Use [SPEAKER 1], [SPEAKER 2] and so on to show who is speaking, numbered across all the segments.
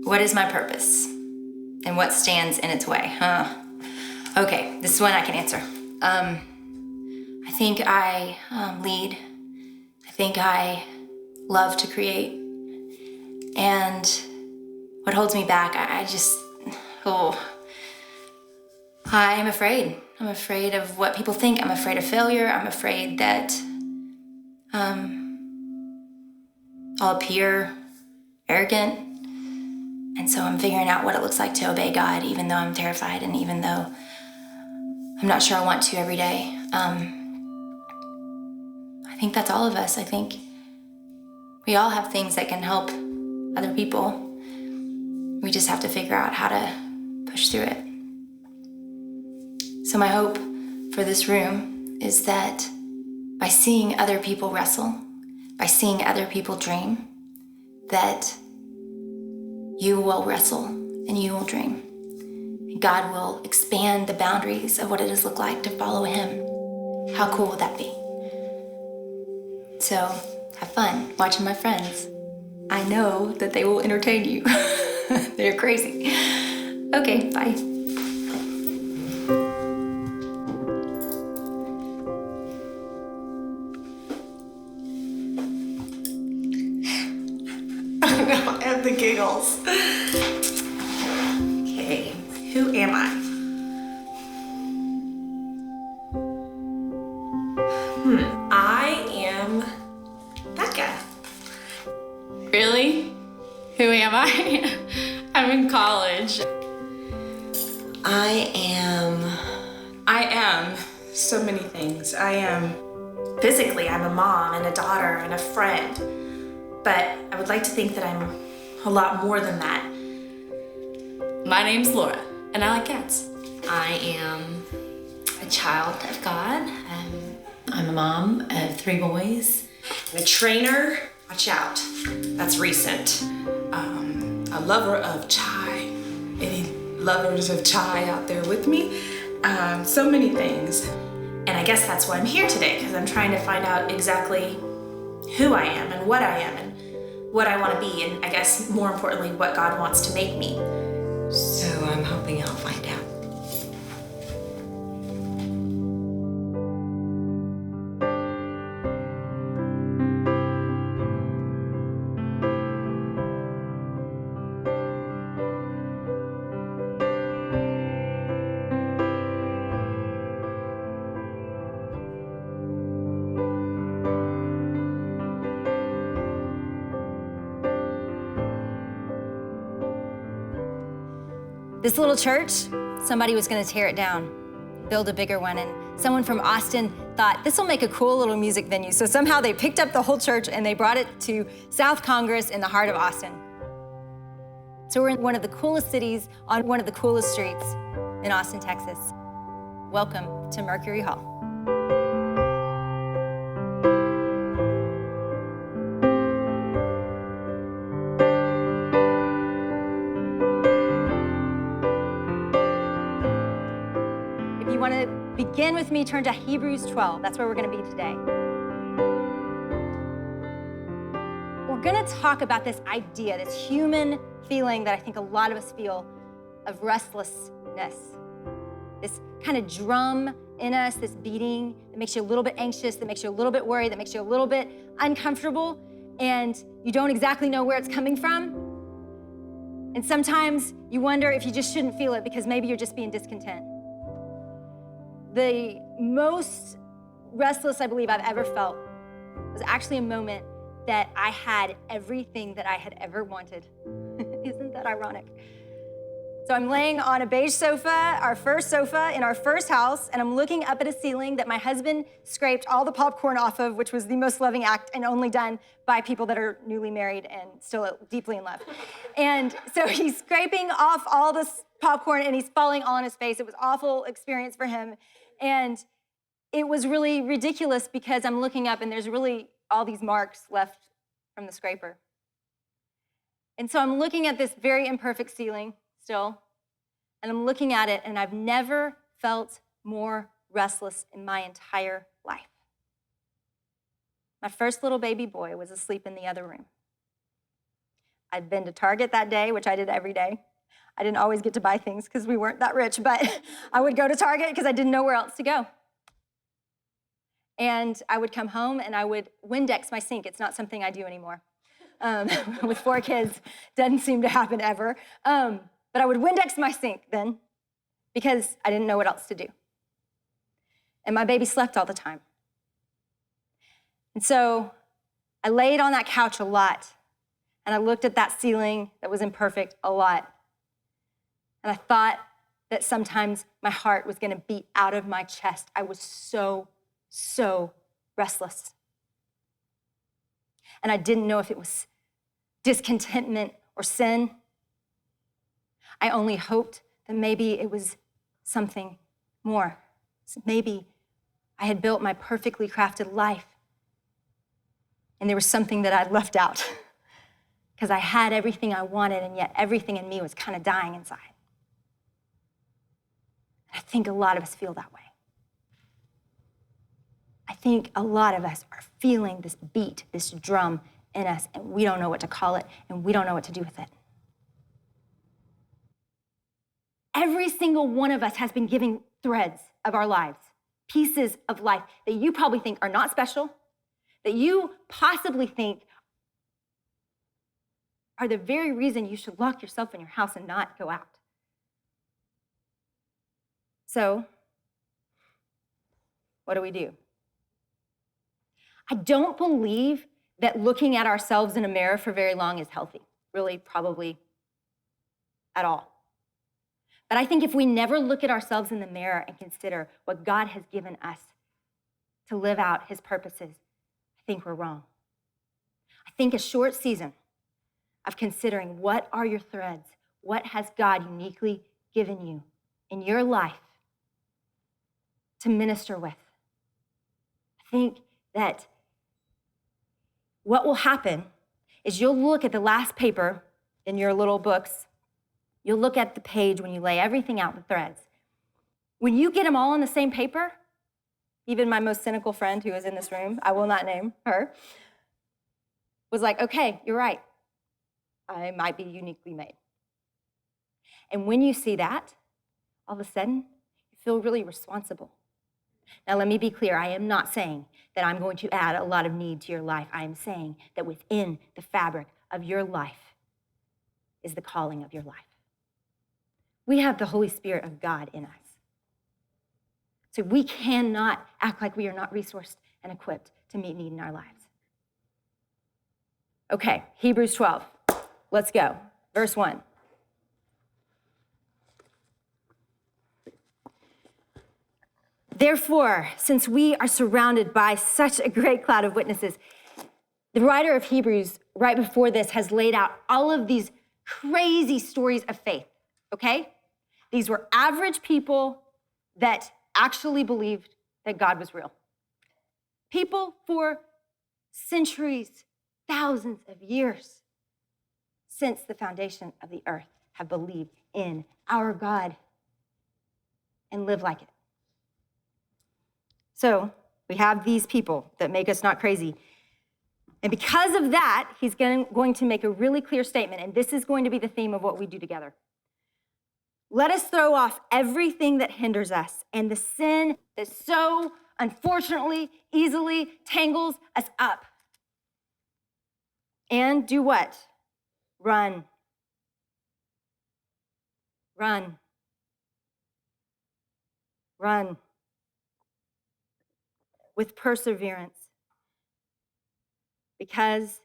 [SPEAKER 1] What is my purpose? And what stands in its way? Okay, this is one I can answer. I think I lead. I think I love to create. And what holds me back, I'm afraid. I'm afraid of what people think. I'm afraid of failure. I'm afraid that I'll appear arrogant. And so I'm figuring out what it looks like to obey God, even though I'm terrified and even though I'm not sure I want to every day. I think that's all of us. I think we all have things that can help other people. We just have to figure out how to push through it. So my hope for this room is that by seeing other people wrestle, by seeing other people dream, that you will wrestle and you will dream. And God will expand the boundaries of what it does look like to follow him. How cool would that be? So have fun watching my friends. I know that they will entertain you. They're crazy. Okay, bye.
[SPEAKER 2] And the giggles. Okay, who am I? I am Becca.
[SPEAKER 3] Really? Who am I? I'm in college.
[SPEAKER 2] I am so many things. Physically, I'm a mom and a daughter and a friend. But I would like to think that I'm a lot more than that.
[SPEAKER 3] My name's Laura, and I like cats.
[SPEAKER 4] I am a child of God. I'm a mom of 3 boys.
[SPEAKER 2] And a trainer, watch out, that's recent. A lover of chai. Any lovers of chai out there with me? So many things. And I guess that's why I'm here today, because I'm trying to find out exactly who I am and what I am and what I want to be, and I guess more importantly, what God wants to make me.
[SPEAKER 4] So I'm hoping I'll find out.
[SPEAKER 1] This little church, somebody was gonna tear it down, build a bigger one, and someone from Austin thought, this will make a cool little music venue. So somehow they picked up the whole church and they brought it to South Congress in the heart of Austin. So we're in one of the coolest cities on one of the coolest streets in Austin, Texas. Welcome to Mercury Hall. If you want to begin with me, turn to Hebrews 12. That's where we're going to be today. We're going to talk about this idea, this human feeling that I think a lot of us feel of restlessness. This kind of drum in us, this beating that makes you a little bit anxious, that makes you a little bit worried, that makes you a little bit uncomfortable, and you don't exactly know where it's coming from. And sometimes you wonder if you just shouldn't feel it because maybe you're just being discontent. The most restless I believe I've ever felt was actually a moment that I had everything that I had ever wanted. Isn't that ironic? So I'm laying on a beige sofa, our first sofa in our first house, and I'm looking up at a ceiling that my husband scraped all the popcorn off of, which was the most loving act and only done by people that are newly married and still deeply in love. And so he's scraping off all this popcorn and he's falling all on his face. It was an awful experience for him. And it was really ridiculous because I'm looking up and there's really all these marks left from the scraper. And so I'm looking at this very imperfect ceiling still, and I'm looking at it, and I've never felt more restless in my entire life. My first little baby boy was asleep in the other room. I'd been to Target that day, which I did every day. I didn't always get to buy things because we weren't that rich, but I would go to Target because I didn't know where else to go. And I would come home and I would Windex my sink. It's not something I do anymore. With 4 kids, doesn't seem to happen ever. But I would Windex my sink then because I didn't know what else to do. And my baby slept all the time. And so I laid on that couch a lot, and I looked at that ceiling that was imperfect a lot. And I thought that sometimes my heart was gonna beat out of my chest. I was so restless. And I didn't know if it was discontentment or sin. I only hoped that maybe it was something more. So maybe I had built my perfectly crafted life and there was something that I'd left out because I had everything I wanted and yet everything in me was kind of dying inside. I think a lot of us feel that way. I think a lot of us are feeling this beat, this drum in us, and we don't know what to call it, and we don't know what to do with it. Every single one of us has been given threads of our lives, pieces of life that you probably think are not special, that you possibly think are the very reason you should lock yourself in your house and not go out. So, what do? I don't believe that looking at ourselves in a mirror for very long is healthy, really, probably at all. But I think if we never look at ourselves in the mirror and consider what God has given us to live out his purposes, I think we're wrong. I think a short season of considering what are your threads, what has God uniquely given you in your life to minister with. I think that what will happen is you'll look at the last paper in your little books. You'll look at the page when you lay everything out, the threads. When you get them all on the same paper, even my most cynical friend who is in this room, I will not name her, was like, okay, you're right. I might be uniquely made. And when you see that, all of a sudden, you feel really responsible. Now, let me be clear. I am not saying that I'm going to add a lot of need to your life. I am saying that within the fabric of your life is the calling of your life. We have the Holy Spirit of God in us. So we cannot act like we are not resourced and equipped to meet need in our lives. Okay, Hebrews 12. Let's go. Verse 1. Therefore, since we are surrounded by such a great cloud of witnesses, the writer of Hebrews, right before this, has laid out all of these crazy stories of faith, okay? These were average people that actually believed that God was real. People for centuries, thousands of years since the foundation of the earth have believed in our God and live like it. So we have these people that make us not crazy. And because of that, he's going to make a really clear statement, and this is going to be the theme of what we do together. Let us throw off everything that hinders us and the sin that so unfortunately easily tangles us up. And do what? Run. Run. Run. With perseverance, because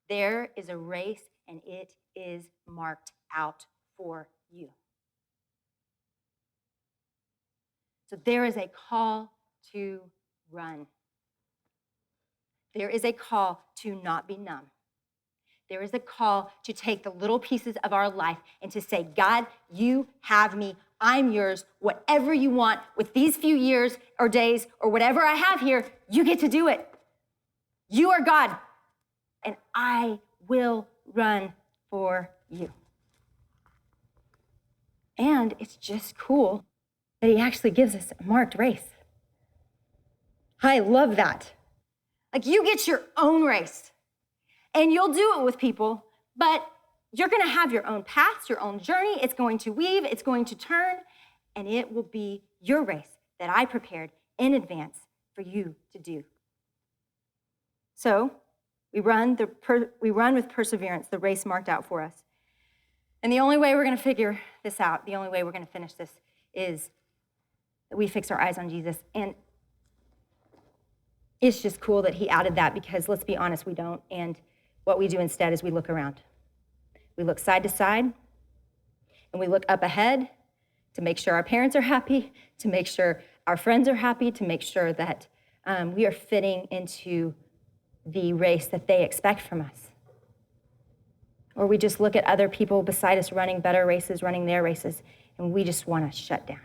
[SPEAKER 1] there is a race and it is marked out for you. So there is a call to run. There is a call to not be numb. There is a call to take the little pieces of our life and to say, God, you have me. I'm yours. Whatever you want with these few years or days or whatever I have here, you get to do it. You are God, and I will run for you. And it's just cool that he actually gives us a marked race. I love that. Like, you get your own race, and you'll do it with people But you're gonna have your own paths, your own journey. It's going to weave, it's going to turn, and it will be your race that I prepared in advance for you to do. So we run with perseverance, the race marked out for us. And the only way we're gonna figure this out, the only way we're gonna finish this is that we fix our eyes on Jesus. And it's just cool that he added that because let's be honest, we don't. And what we do instead is we look around. We look side to side and we look up ahead to make sure our parents are happy, to make sure our friends are happy, to make sure that we are fitting into the race that they expect from us. Or we just look at other people beside us running better races, running their races, and we just want to shut down.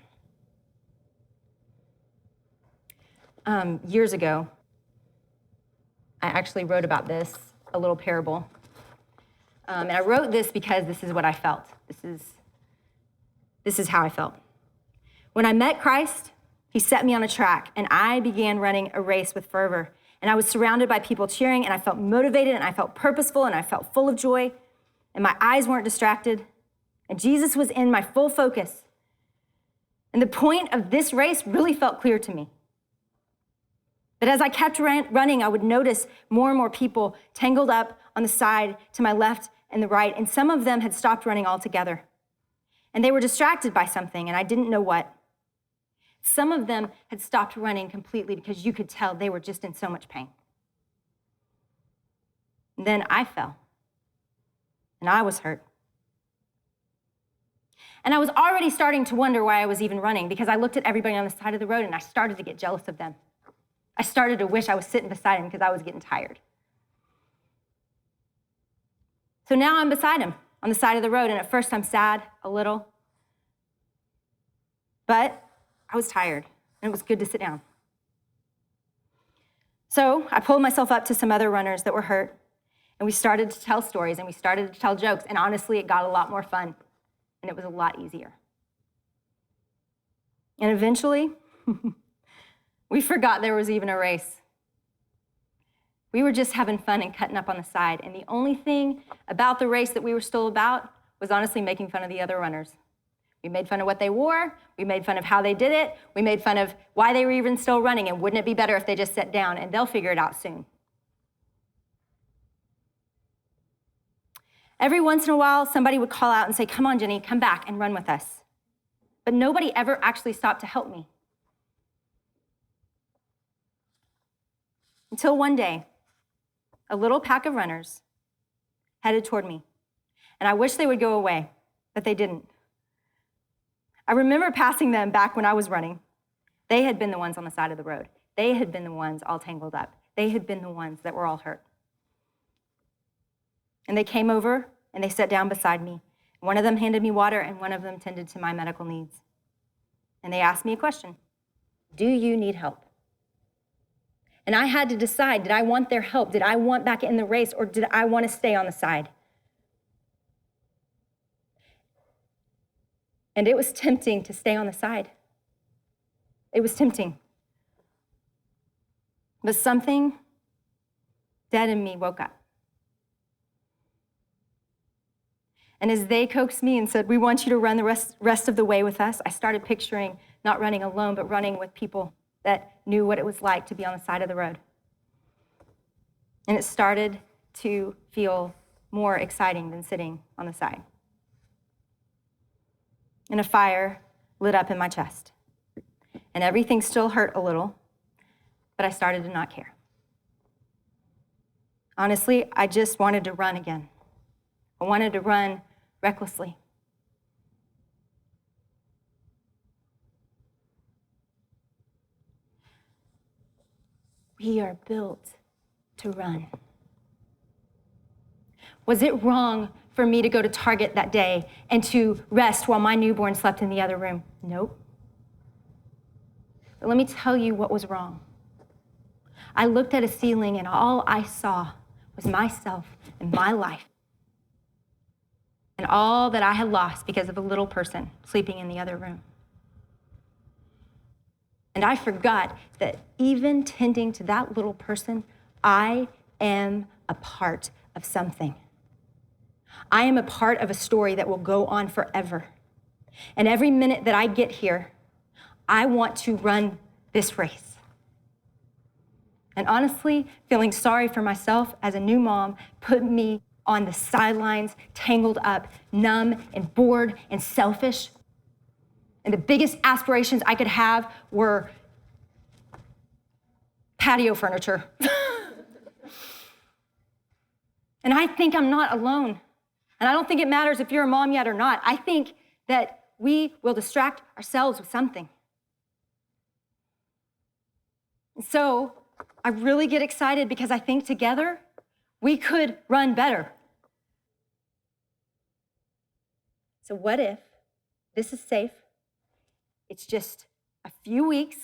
[SPEAKER 1] Years ago, I actually wrote about this, a little parable. And I wrote this because this is what I felt. This is how I felt. When I met Christ, he set me on a track, and I began running a race with fervor. And I was surrounded by people cheering, and I felt motivated, and I felt purposeful, and I felt full of joy, and my eyes weren't distracted, and Jesus was in my full focus. And the point of this race really felt clear to me. But as I kept running, I would notice more and more people tangled up on the side to my left and the right, and some of them had stopped running altogether. And they were distracted by something, and I didn't know what. Some of them had stopped running completely because you could tell they were just in so much pain. And then I fell, and I was hurt. And I was already starting to wonder why I was even running because I looked at everybody on the side of the road and I started to get jealous of them. I started to wish I was sitting beside him because I was getting tired. So now I'm beside him on the side of the road, and at first I'm sad, a little. But I was tired, and it was good to sit down. So I pulled myself up to some other runners that were hurt, and we started to tell stories, and we started to tell jokes, and honestly, it got a lot more fun, and it was a lot easier. And eventually, we forgot there was even a race. We were just having fun and cutting up on the side, and the only thing about the race that we were still about was honestly making fun of the other runners. We made fun of what they wore, we made fun of how they did it, we made fun of why they were even still running, and wouldn't it be better if they just sat down, and they'll figure it out soon. Every once in a while, somebody would call out and say, "Come on, Jennie, come back and run with us." But nobody ever actually stopped to help me. Until one day, a little pack of runners headed toward me, and I wish they would go away, but they didn't. I remember passing them back when I was running. They had been the ones on the side of the road. They had been the ones all tangled up. They had been the ones that were all hurt. And they came over and they sat down beside me. One of them handed me water and one of them tended to my medical needs. And they asked me a question: "Do you need help?" And I had to decide, did I want their help? Did I want back in the race, or did I want to stay on the side? And it was tempting to stay on the side. It was tempting. But something dead in me woke up. And as they coaxed me and said, "We want you to run the rest of the way with us," I started picturing not running alone, but running with people that knew what it was like to be on the side of the road. And it started to feel more exciting than sitting on the side. And a fire lit up in my chest. And everything still hurt a little, but I started to not care. Honestly, I just wanted to run again. I wanted to run recklessly. We are built to run. Was it wrong for me to go to Target that day and to rest while my newborn slept in the other room? Nope. But let me tell you what was wrong. I looked at a ceiling and all I saw was myself and my life and all that I had lost because of a little person sleeping in the other room. And I forgot that even tending to that little person, I am a part of something. I am a part of a story that will go on forever. And every minute that I get here, I want to run this race. And honestly, feeling sorry for myself as a new mom put me on the sidelines, tangled up, numb and bored and selfish. And the biggest aspirations I could have were patio furniture. And I think I'm not alone. And I don't think it matters if you're a mom yet or not. I think that we will distract ourselves with something. And so I really get excited because I think together we could run better. So what if this is safe? It's just a few weeks.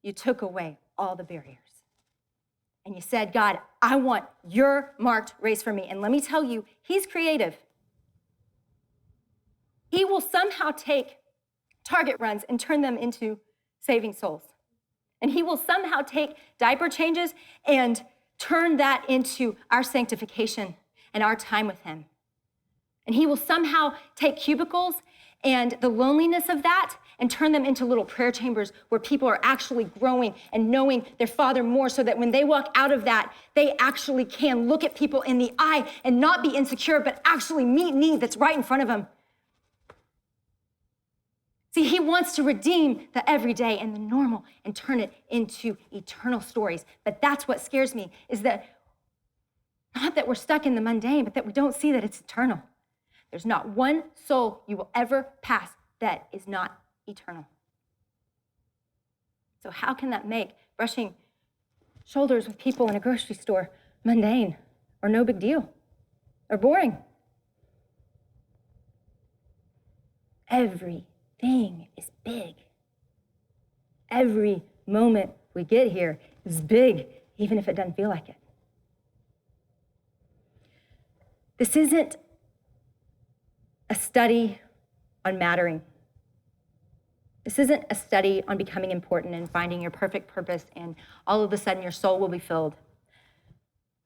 [SPEAKER 1] You took away all the barriers. And you said, God, I want your marked race for me. And let me tell you, he's creative. He will somehow take target runs and turn them into saving souls. And he will somehow take diaper changes and turn that into our sanctification and our time with him. And he will somehow take cubicles and the loneliness of that and turn them into little prayer chambers where people are actually growing and knowing their Father more, so that when they walk out of that, they actually can look at people in the eye and not be insecure, but actually meet need that's right in front of them. See, he wants to redeem the everyday and the normal and turn it into eternal stories. But that's what scares me, is that not that we're stuck in the mundane, but that we don't see that it's eternal. There's not one soul you will ever pass that is not eternal. So how can that make brushing shoulders with people in a grocery store mundane or no big deal or boring? Everything is big. Every moment we get here is big, even if it doesn't feel like it. This isn't a study on mattering. This isn't a study on becoming important and finding your perfect purpose and all of a sudden your soul will be filled.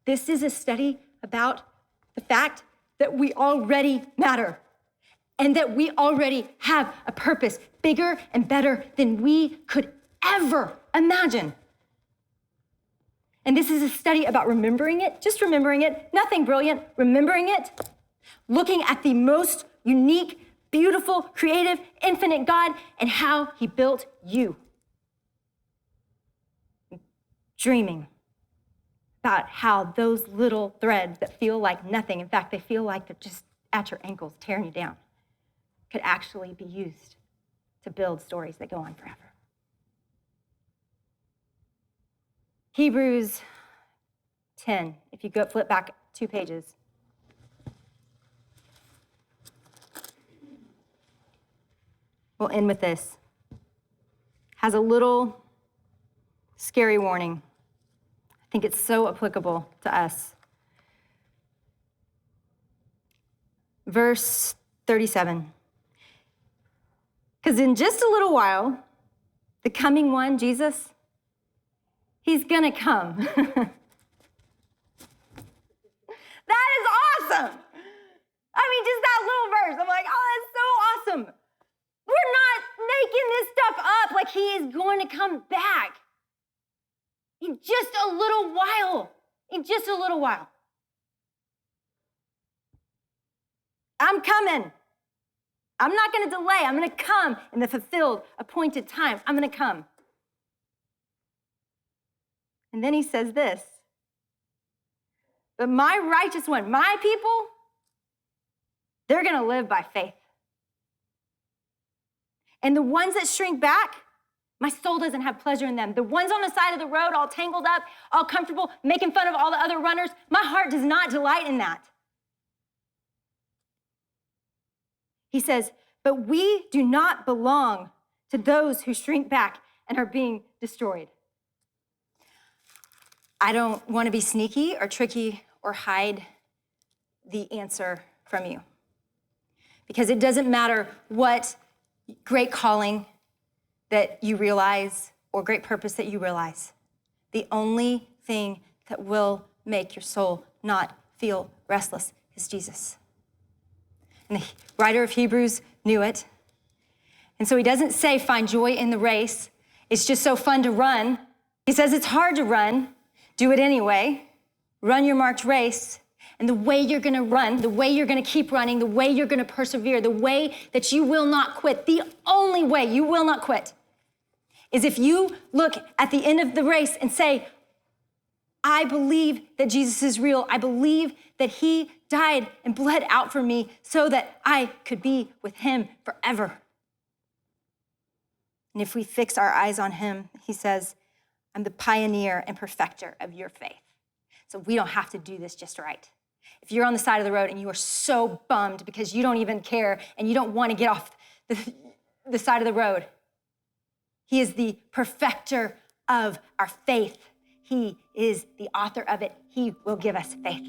[SPEAKER 1] This is a study about the fact that we already matter and that we already have a purpose bigger and better than we could ever imagine. And this is a study about remembering it, just remembering it, nothing brilliant, remembering it, looking at the most unique, beautiful, creative, infinite God and how he built you. Dreaming about how those little threads that feel like nothing, in fact, they feel like they're just at your ankles, tearing you down, could actually be used to build stories that go on forever. Hebrews 10, if you go flip back 2 pages. We'll end with this. Has a little scary warning. I think it's so applicable to us. Verse 37. Because in just a little while, the coming one, Jesus, he's gonna come. That is awesome. I mean, just that little verse. I'm like, oh, that's so awesome. We're not making this stuff up, like he is going to come back in just a little while. In just a little while. I'm coming. I'm not going to delay. I'm going to come in the fulfilled, appointed time. I'm going to come. And then he says this, but my righteous one, my people, they're going to live by faith. And the ones that shrink back, my soul doesn't have pleasure in them. The ones on the side of the road, all tangled up, all comfortable, making fun of all the other runners, my heart does not delight in that. He says, but we do not belong to those who shrink back and are being destroyed. I don't want to be sneaky or tricky or hide the answer from you. Because it doesn't matter what great calling that you realize or great purpose that you realize. The only thing that will make your soul not feel restless is Jesus. And the writer of Hebrews knew it. And so he doesn't say find joy in the race. It's just so fun to run. He says it's hard to run. Do it anyway. Run your marked race. And the way you're gonna run, the way you're gonna keep running, the way you're gonna persevere, the way that you will not quit, the only way you will not quit is if you look at the end of the race and say, I believe that Jesus is real. I believe that he died and bled out for me so that I could be with him forever. And if we fix our eyes on him, he says, I'm the pioneer and perfecter of your faith. So we don't have to do this just right. If you're on the side of the road and you are so bummed because you don't even care and you don't want to get off the side of the road, he is the perfecter of our faith. He is the author of it. He will give us faith.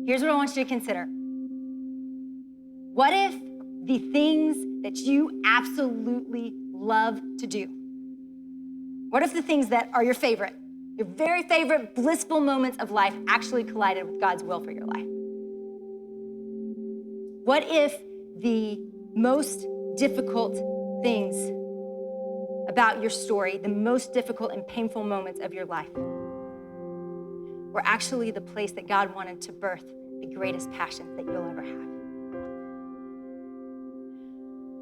[SPEAKER 1] Here's what I want you to consider. What if the things that you absolutely love to do, what if the things that are your favorite, your very favorite blissful moments of life actually collided with God's will for your life? What if the most difficult things about your story, the most difficult and painful moments of your life, were actually the place that God wanted to birth the greatest passions that you'll ever have?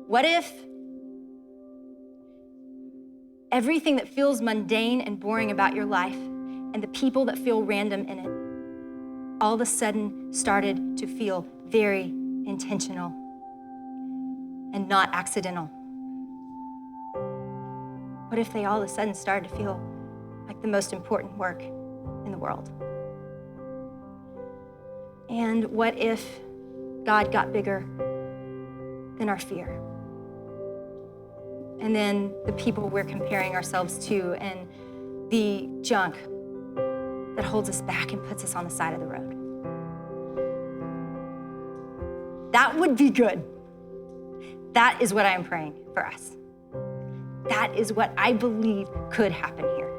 [SPEAKER 1] What if everything that feels mundane and boring about your life and the people that feel random in it all of a sudden started to feel very intentional and not accidental? What if they all of a sudden started to feel like the most important work in the world? And what if God got bigger than our fear? And then the people we're comparing ourselves to and the junk that holds us back and puts us on the side of the road. That would be good. That is what I am praying for us. That is what I believe could happen here.